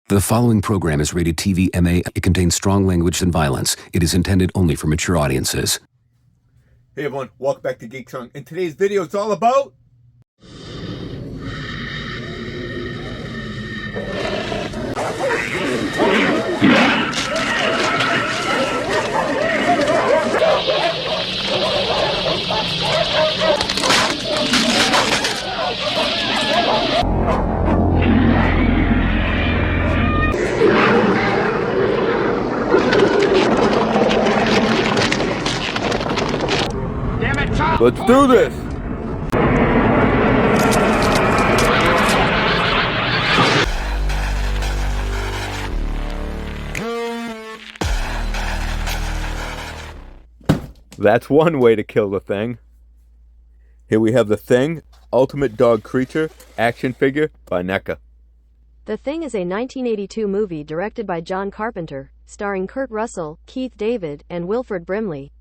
The following program is rated TV MA. It contains strong language and violence. It is intended only for mature audiences. Hey everyone, welcome back to Geek Chunk. In today's video, it's all about let's do this! That's one way to kill the Thing. Here we have the Thing, Ultimate Dog Creature, action figure by Neca. The Thing is a 1982 movie directed by John Carpenter, starring Kurt Russell, Keith David, and Wilford Brimley.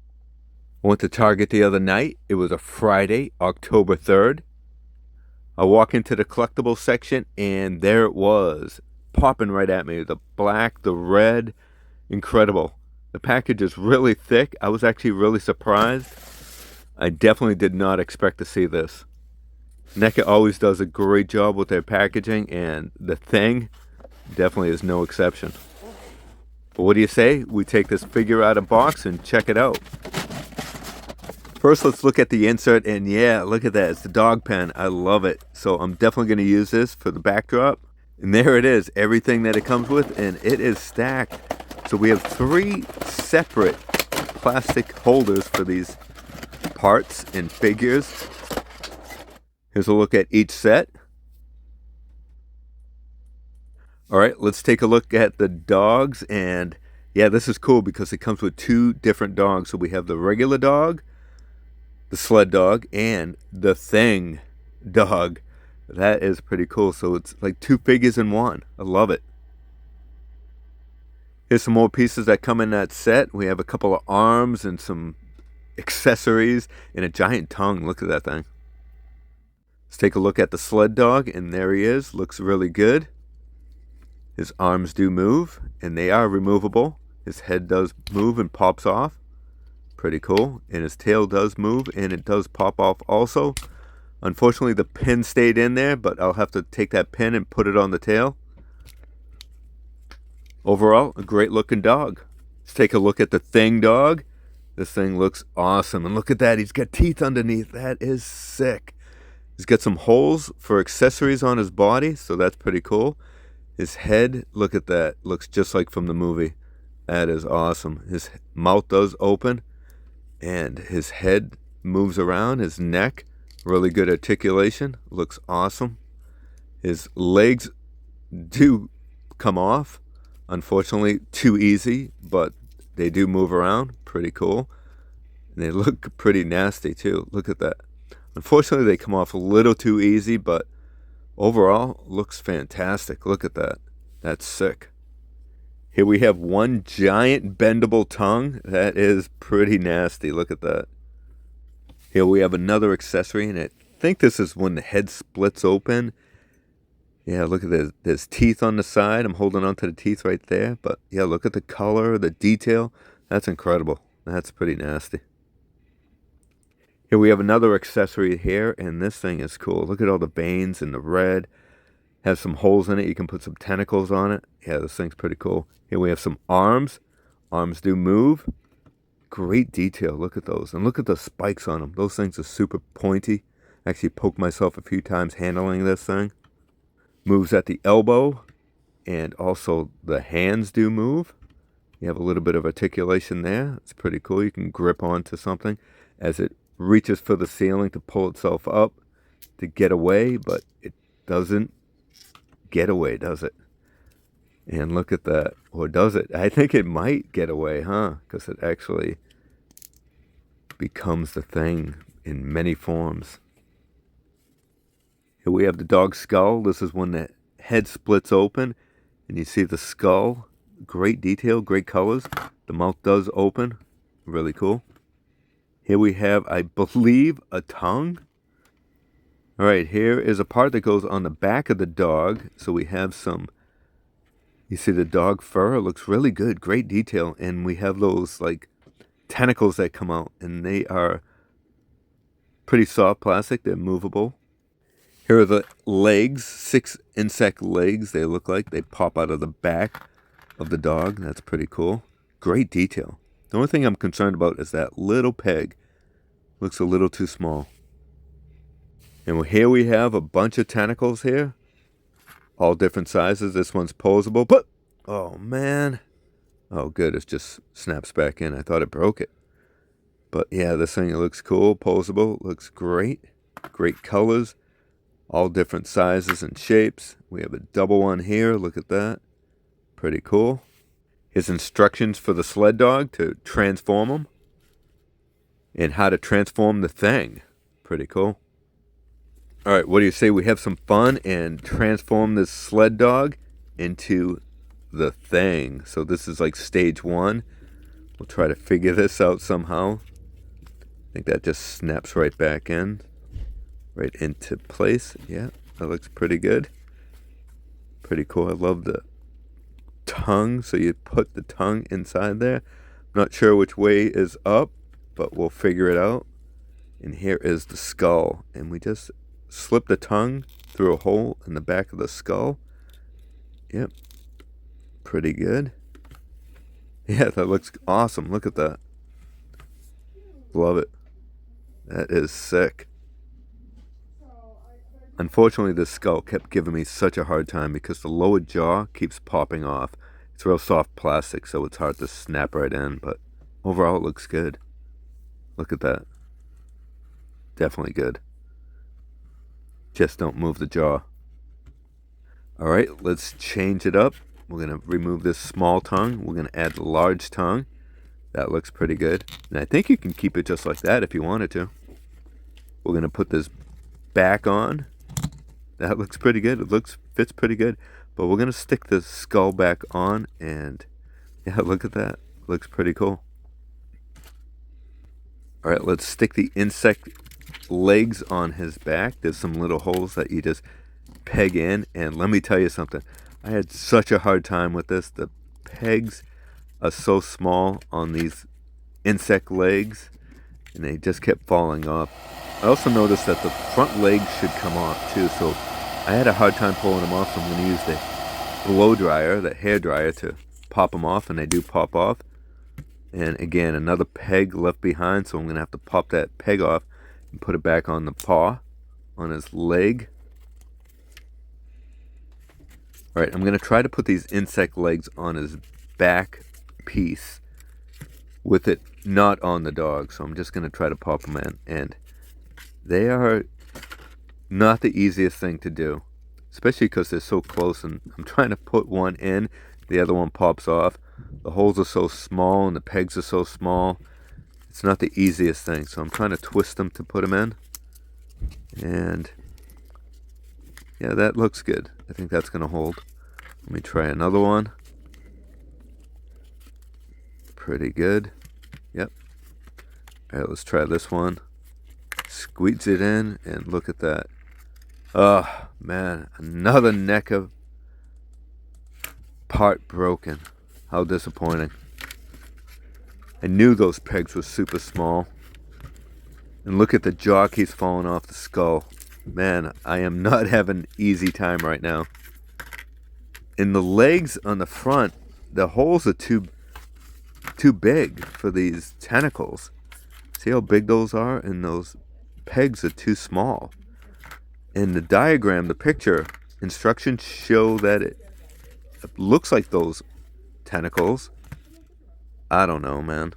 I went to Target the other night. It was a Friday, October 3rd. I walk into the collectibles section and there it was, popping right at me. The black, the red, incredible. The package is really thick. I was actually really surprised. I definitely did not expect to see this. Neca always does a great job with their packaging, and the Thing definitely is no exception. But what do you say? We take this figure out of box and check it out. First, let's look at the insert, and yeah, look at that. It's the dog pen. I love it. So I'm definitely going to use this for the backdrop. And there it is, everything that it comes with, and it is stacked. So we have 3 separate plastic holders for these parts and figures. Here's a look at each set. All right, let's take a look at the dogs. And yeah, this is cool because it comes with 2 different dogs. So we have the regular dog, the sled dog, and the Thing dog. That is pretty cool. So it's like 2 figures in one. I love it. Here's some more pieces that come in that set. We have a couple of arms and some accessories and a giant tongue. Look at that thing. Let's take a look at the sled dog, and there he is. Looks really good. His arms do move, and they are removable. His head does move and pops off. Pretty cool. And his tail does move, and it does pop off also. Unfortunately, the pin stayed in there, but I'll have to take that pin and put it on the tail. Overall, a great looking dog. Let's take a look at the Thing dog. This thing looks awesome. And look at that. He's got teeth underneath. That is sick. He's got some holes for accessories on his body, so that's pretty cool. His head, look at that. Looks just like from the movie. That is awesome. His mouth does open, and his head moves around. His neck, really good articulation. Looks awesome. His legs do come off. Unfortunately, too easy, but they do move around. Pretty cool. And they look pretty nasty too. Look at that. Unfortunately, they come off a little too easy, but overall, looks fantastic. Look at that. That's sick. Here we have one giant bendable tongue. That is pretty nasty. Look at that. Here we have another accessory, and I think this is when the head splits open. Yeah, look at this. There's teeth on the side. I'm holding on to the teeth right there. But yeah, look at the color, the detail. That's incredible. That's pretty nasty. Here we have another accessory here, and this thing is cool. Look at all the veins and the red. Has some holes in it. You can put some tentacles on it. Yeah, this thing's pretty cool. Here we have some arms. Arms do move. Great detail. Look at those. And look at the spikes on them. Those things are super pointy. Actually poked myself a few times handling this thing. Moves at the elbow, and also the hands do move. You have a little bit of articulation there. It's pretty cool. You can grip onto something as it reaches for the ceiling to pull itself up to get away, but it doesn't get away, does it? And look at that. Or does it? I think it might get away, huh? Because it actually becomes the Thing in many forms. Here we have the dog skull. This is when the head splits open and you see the skull. Great detail, great colors. The mouth does open. Really cool. Here we have, I believe, a tongue. All right, here is a part that goes on the back of the dog. So we have some You see the dog fur? It looks really good. Great detail. And we have those like tentacles that come out, and they are pretty soft plastic. They're movable. Here are the legs, 6 insect legs. They look like they pop out of the back of the dog. That's pretty cool. Great detail. The only thing I'm concerned about is that little peg. Looks a little too small. And here we have a bunch of tentacles here. All different sizes. This one's posable. But, oh man. Oh good, it just snaps back in. I thought it broke it. But yeah, this thing looks cool. Posable. Looks great. Great colors. All different sizes and shapes. We have a double one here. Look at that. Pretty cool. His instructions for the sled dog to transform him. And how to transform the thing. Pretty cool. Alright, what do you say we have some fun and transform this sled dog into the thing? So this is like stage 1. We'll try to figure this out somehow. I think that just snaps right back in. Right into place. Yeah, that looks pretty good. Pretty cool. I love the tongue. So you put the tongue inside there. Not sure which way is up, but we'll figure it out. And here is the skull. And we just slip the tongue through a hole in the back of the skull. Yep. Pretty good. Yeah, that looks awesome. Look at that. Love it. That is sick. Unfortunately, this skull kept giving me such a hard time because the lower jaw keeps popping off. It's real soft plastic, so it's hard to snap right in, but overall it looks good. Look at that. Definitely good. Just don't move the jaw. Alright, let's change it up. We're going to remove this small tongue. We're going to add the large tongue. That looks pretty good. And I think you can keep it just like that if you wanted to. We're going to put this back on. That looks pretty good. It fits pretty good. But we're going to stick the skull back on. And yeah, look at that. Looks pretty cool. Alright, let's stick the insect legs on his back. There's some little holes that you just peg in. And let me tell you something. I had such a hard time with this. The pegs are so small on these insect legs. And they just kept falling off. I also noticed that the front legs should come off too, so I had a hard time pulling them off, so I'm going to use the blow dryer, the hair dryer, to pop them off, and they do pop off. And again, another peg left behind, so I'm going to have to pop that peg off and put it back on the paw, on his leg. Alright, I'm going to try to put these insect legs on his back piece with it not on the dog, so I'm just going to try to pop them in. And they are not the easiest thing to do, especially because they're so close, and I'm trying to put one in, the other one pops off. The holes are so small and the pegs are so small. It's not the easiest thing, so I'm trying to twist them to put them in. And yeah, that looks good. I think that's going to hold. Let me try another one. Pretty good. Yep. Alright, let's try this one. Squeeze it in, and look at that. Oh, man. Another Neca part broken. How disappointing. I knew those pegs were super small. And look at the jaw keeps falling off the skull. Man, I am not having an easy time right now. In the legs on the front, the holes are too big for these tentacles. See how big those are? And those pegs are too small. In the diagram, the picture, instructions show that it looks like those tentacles. I don't know, man.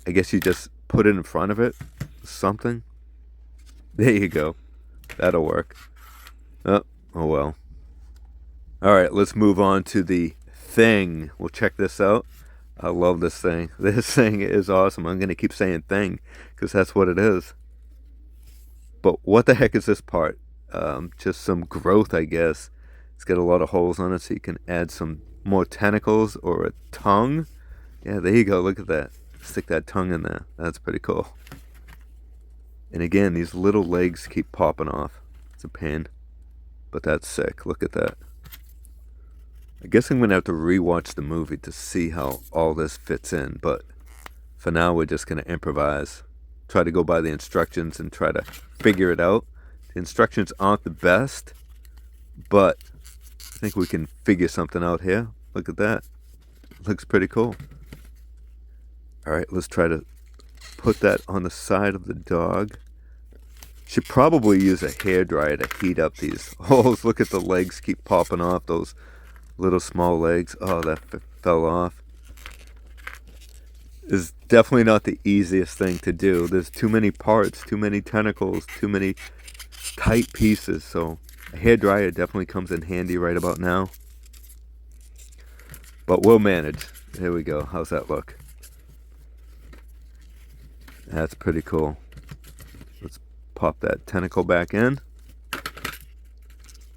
I guess you just put it in front of it. Something. There you go. That'll work. Oh well. Alright, let's move on to the thing. We'll check this out. I love this thing. This thing is awesome. I'm going to keep saying thing because that's what it is. But what the heck is this part? Just some growth, I guess. It's got a lot of holes on it, so you can add some more tentacles or a tongue. Yeah, there you go. Look at that. Stick that tongue in there. That's pretty cool. And again, these little legs keep popping off. It's a pain. But that's sick. Look at that. guess I'm going to have to rewatch the movie to see how all this fits in, but for now we're just going to improvise. Try to go by the instructions and try to figure it out. The instructions aren't the best, but I think we can figure something out here. Look at that. Looks pretty cool. Alright, let's try to put that on the side of the dog. Should probably use a hairdryer to heat up these holes. Look at the legs keep popping off, those little small legs. Oh, that fell off. Is definitely not the easiest thing to do. There's too many parts, too many tentacles, too many tight pieces, so a hairdryer definitely comes in handy right about now. But we'll manage. There we go. How's that look? That's pretty cool. Let's pop that tentacle back in.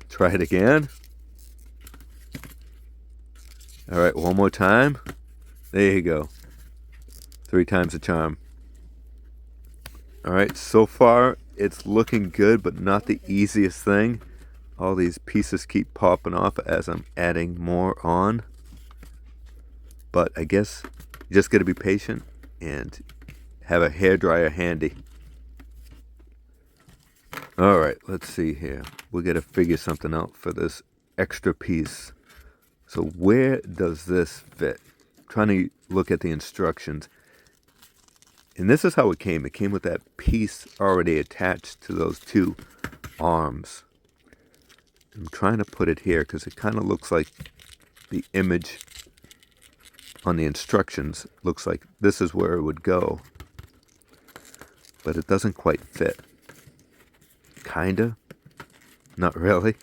Try it again. Alright, one more time. There you go. 3 times the charm. Alright, so far it's looking good, but not the easiest thing. All these pieces keep popping off as I'm adding more on. But I guess you just gotta be patient and have a hairdryer handy. Alright, let's see here. We gotta figure something out for this extra piece. So where does this fit? I'm trying to look at the instructions. And this is how it came. It came with that piece already attached to those 2 arms. I'm trying to put it here because it kind of looks like the image on the instructions. Looks like this is where it would go. But it doesn't quite fit. Kinda. Not really.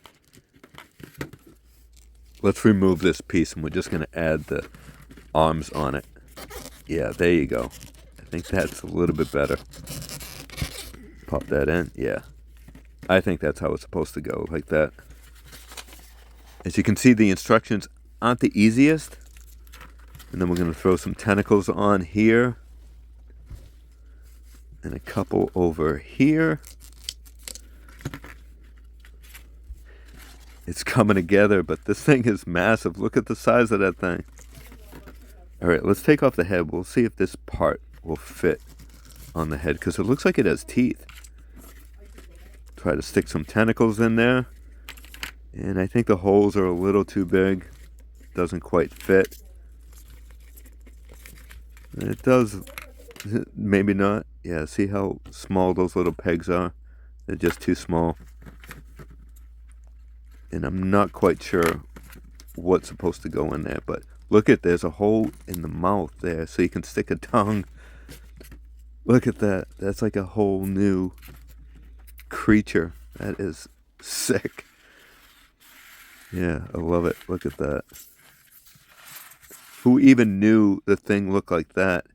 Let's remove this piece and we're just going to add the arms on it. Yeah, there you go. I think that's a little bit better. Pop that in. Yeah. I think that's how it's supposed to go, like that. As you can see, the instructions aren't the easiest. And then we're going to throw some tentacles on here. And a couple over here. It's coming together, but this thing is massive. Look at the size of that thing. Alright, let's take off the head. We'll see if this part will fit on the head, because it looks like it has teeth. Try to stick some tentacles in there. And I think the holes are a little too big. Doesn't quite fit. It does, maybe not. Yeah, see how small those little pegs are? They're just too small. And I'm not quite sure what's supposed to go in there, but look at, there's a hole in the mouth there, so you can stick a tongue. Look at that. That's like a whole new creature. That is sick. Yeah, I love it. Look at that. Who even knew the thing looked like that?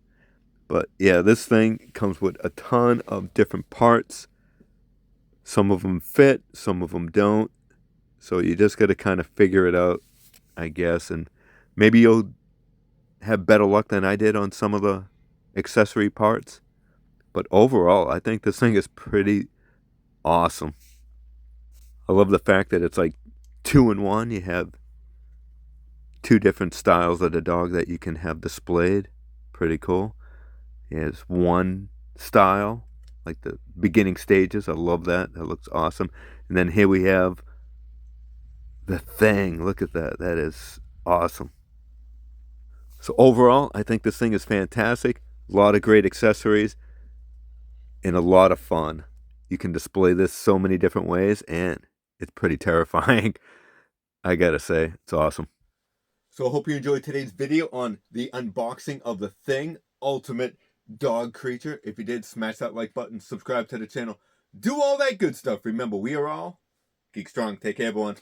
But yeah, this thing comes with a ton of different parts. Some of them fit, some of them don't. So you just got to kind of figure it out, I guess. And maybe you'll have better luck than I did on some of the accessory parts. But overall, I think this thing is pretty awesome. I love the fact that it's like 2-in-1. You have 2 different styles of the dog that you can have displayed. Pretty cool. He has one style, like the beginning stages. I love that. That looks awesome. And then here we have the thing. Look at that. That is awesome. So overall, I think this thing is fantastic. A lot of great accessories and a lot of fun. You can display this so many different ways, and it's pretty terrifying. I gotta say, it's awesome. So I hope you enjoyed today's video on the unboxing of the Thing Ultimate Dog Creature. If you did, smash that like button, subscribe to the channel, do all that good stuff. Remember, we are all Geek Strong. Take care, everyone.